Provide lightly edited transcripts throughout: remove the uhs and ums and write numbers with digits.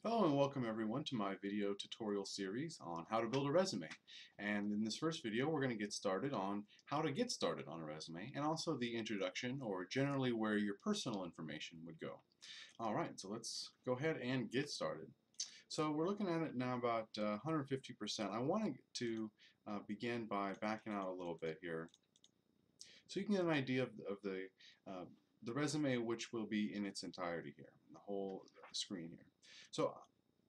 Hello and welcome everyone to my video tutorial series on how to build a resume. And in this first video we're going to get started on how to get started on a resume and also the introduction or generally where your personal information would go. Alright, so let's go ahead and get started. So we're looking at it now about 150%. I want to begin by backing out a little bit here so you can get an idea uh, the resume, which will be in its entirety here, the whole screen here. So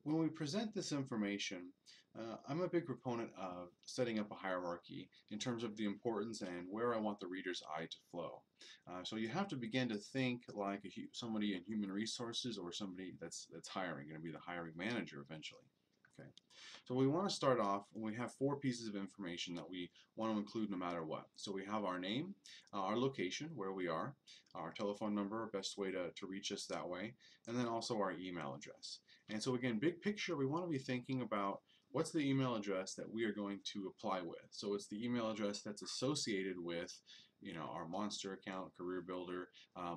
when we present this information, I'm a big proponent of setting up a hierarchy in terms of the importance and where I want the reader's eye to flow. So you have to begin to think like somebody in human resources or somebody that's hiring, going to be the hiring manager eventually. Okay. So we want to start off, we have four pieces of information that we want to include no matter what. So we have our name, our location, where we are, our telephone number, best way to reach us that way, and then also our email address. And so again, big picture, we want to be thinking about what's the email address that we are going to apply with. So it's the email address that's associated with our Monster account, Career Builder,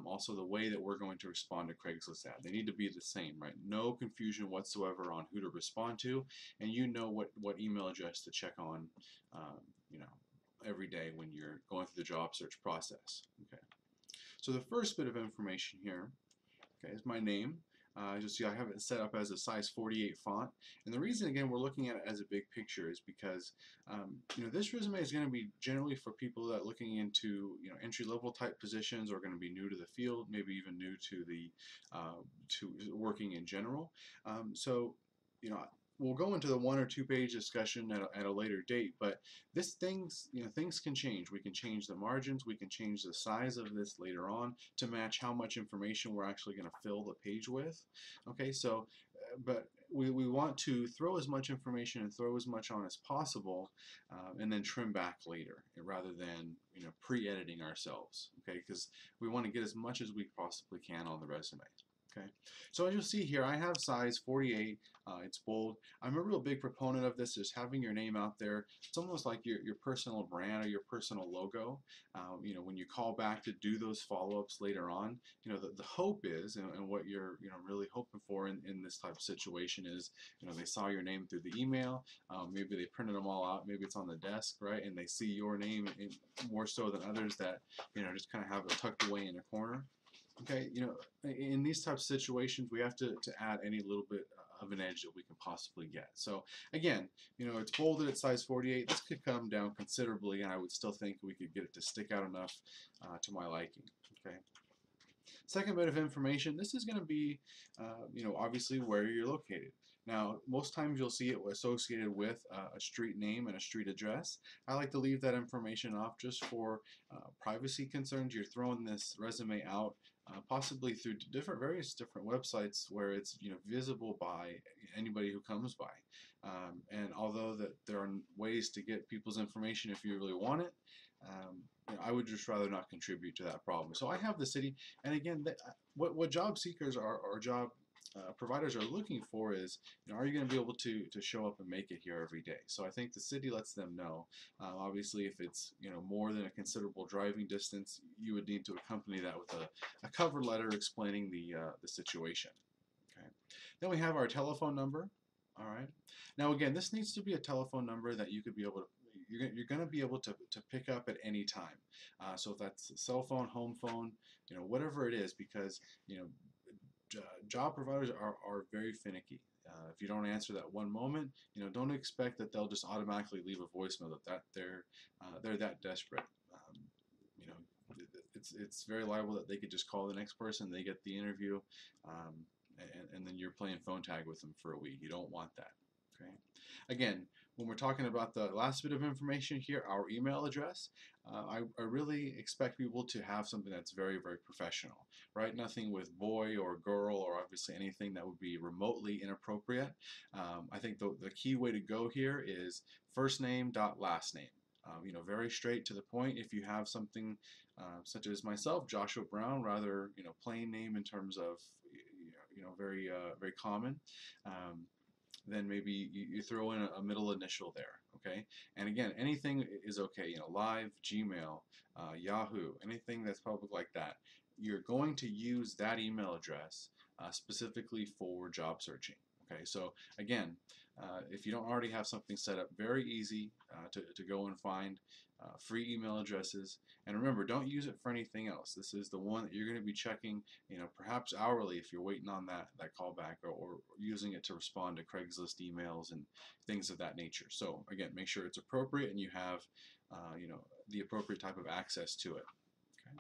also the way that we're going to respond to Craigslist ad. They need to be the same, right? No confusion whatsoever on who to respond to, and you know what email address to check on, every day when you're going through the job search process. Okay. So the first bit of information here, okay, is my name. You'll see I have it set up as a size 48 font. And the reason, again, we're looking at it as a big picture is because, this resume is going to be generally for people that are looking into, entry-level type positions or going to be new to the field, maybe even new to to working in general. So, you know, we'll go into the 1 or 2 page discussion at a later date, but things can change. We can change the margins, we can change the size of this later on to match how much information we're actually going to fill the page with. Okay, so but we want to throw as much information and throw as much on as possible, and then trim back later rather than pre-editing ourselves. Okay, because we want to get as much as we possibly can on the resume. Okay, so as you'll see here, I have size 48. It's bold. I'm a real big proponent of this, is having your name out there. It's almost like your personal brand or your personal logo. When you call back to do those follow-ups later on, the hope is, and what you're really hoping for in this type of situation is, they saw your name through the email. Maybe they printed them all out. Maybe it's on the desk, right? And they see your name more so than others that just kind of have it tucked away in a corner. Okay, in these types of situations, we have to add any little bit of an edge that we can possibly get. So again, it's bolded at size 48. This could come down considerably, and I would still think we could get it to stick out enough to my liking. Okay. Second bit of information, this is going to be, obviously where you're located. Now, most times you'll see it associated with a street name and a street address. I like to leave that information off just for privacy concerns. You're throwing this resume out possibly through various different websites where it's visible by anybody who comes by. And although that there are ways to get people's information if you really want it, I would just rather not contribute to that problem. So I have the city, and again, what job seekers or job providers are looking for is, are you going to be able to show up and make it here every day? So I think the city lets them know. Obviously, if it's more than a considerable driving distance, you would need to accompany that with a cover letter explaining the situation. Okay. Then we have our telephone number. All right. Now again, this needs to be a telephone number that you could be able to you're going to be able to pick up at any time. So if that's a cell phone, home phone, whatever it is, because job providers are very finicky. If you don't answer that one moment, don't expect that they'll just automatically leave a voicemail that they're that desperate. You know, it's very liable that they could just call the next person, they get the interview, and then you're playing phone tag with them for a week. You don't want that. Okay. Again, when we're talking about the last bit of information here, our email address, I really expect people to have something that's very, very professional, right? Nothing with boy or girl or obviously anything that would be remotely inappropriate. I think the key way to go here is first name dot last name. Very straight to the point. If you have something such as myself, Joshua Brown, rather plain name in terms of very very common. Then maybe you throw in a middle initial there, okay? And again, anything is okay, Live, Gmail, Yahoo, anything that's public like that. You're going to use that email address specifically for job searching. Okay, so again, if you don't already have something set up, very easy to go and find free email addresses. And remember, don't use it for anything else. This is the one that you're going to be checking, perhaps hourly if you're waiting on that callback, or using it to respond to Craigslist emails and things of that nature. So again, make sure it's appropriate and you have, the appropriate type of access to it. Okay.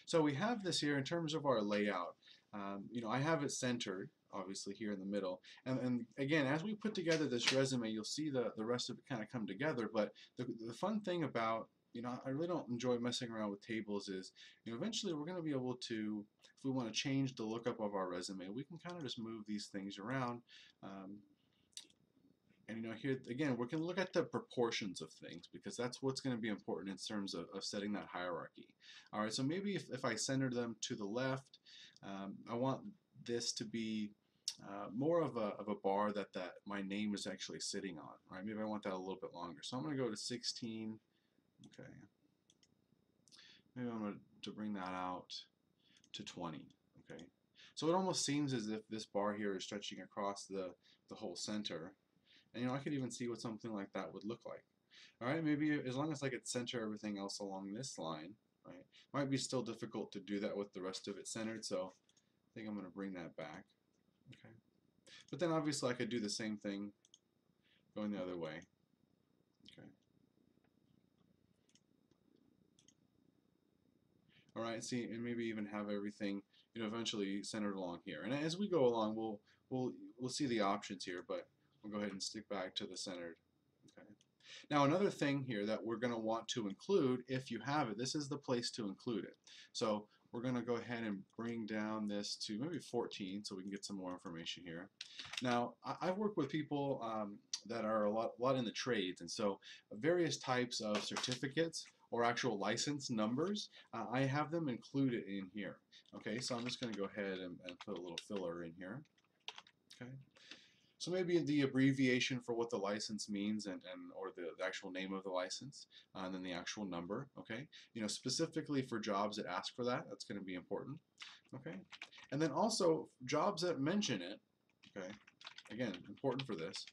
So we have this here in terms of our layout. I have it centered, obviously, here in the middle. And again, as we put together this resume, you'll see the rest of it kind of come together. But the fun thing about, I really don't enjoy messing around with tables is, eventually we're going to be able to, if we want to change the lookup of our resume, we can kind of just move these things around. And here again, we can look at the proportions of things because that's what's going to be important in terms of setting that hierarchy. All right, so maybe if I center them to the left, I want this to be more of a bar that my name is actually sitting on. Right? Maybe I want that a little bit longer. So I'm going to go to 16. Okay. Maybe I'm going to bring that out to 20. Okay. So it almost seems as if this bar here is stretching across the whole center. And I could even see what something like that would look like. All right, maybe as long as I could center everything else along this line, right? Might be still difficult to do that with the rest of it centered, so I think I'm going to bring that back. Okay. But then obviously I could do the same thing going the other way. Okay. All right, see, and maybe even have everything, eventually centered along here. And as we go along, we'll see the options here, but we'll go ahead and stick back to the centered. Okay. Now another thing here that we're going to want to include, if you have it, this is the place to include it. So we're going to go ahead and bring down this to maybe 14 so we can get some more information here. Now I've worked with people that are a lot in the trades, and so various types of certificates or actual license numbers, I have them included in here. Okay, so I'm just going to go ahead and put a little filler in here. Okay. So maybe the abbreviation for what the license means or the actual name of the license, and then the actual number, okay? Specifically for jobs that ask for that, that's going to be important, okay? And then also jobs that mention it, okay? Again, important for this.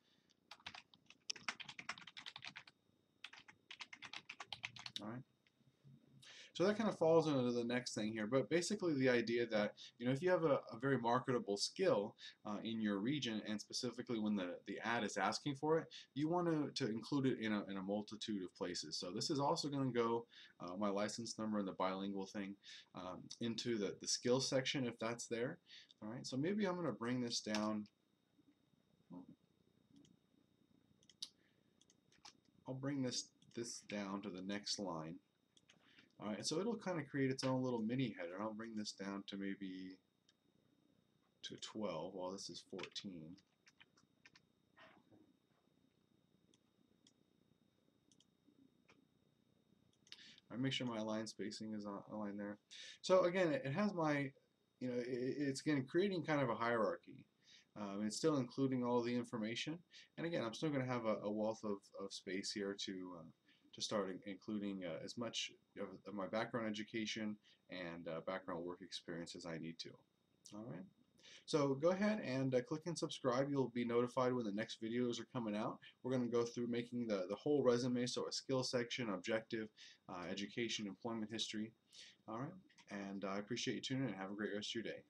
All right. So that kind of falls into the next thing here, but basically the idea that if you have a very marketable skill in your region, and specifically when the ad is asking for it, you want to include it in a multitude of places. So this is also going to go my license number and the bilingual thing into the skills section if that's there. All right, so maybe I'm going to bring this down. I'll bring this down to the next line. All right, so it'll kind of create its own little mini header. I'll bring this down to maybe to 12 while this is 14. I make sure my line spacing is aligned there. So again, it has my, it's again creating kind of a hierarchy. It's still including all the information, and again, I'm still going to have a wealth of space here to start including as much of my background education and background work experience as I need to. All right. So go ahead and click and subscribe. You'll be notified when the next videos are coming out. We're going to go through making the whole resume, so a skill section, objective, education, employment history. All right. And I appreciate you tuning in, and have a great rest of your day.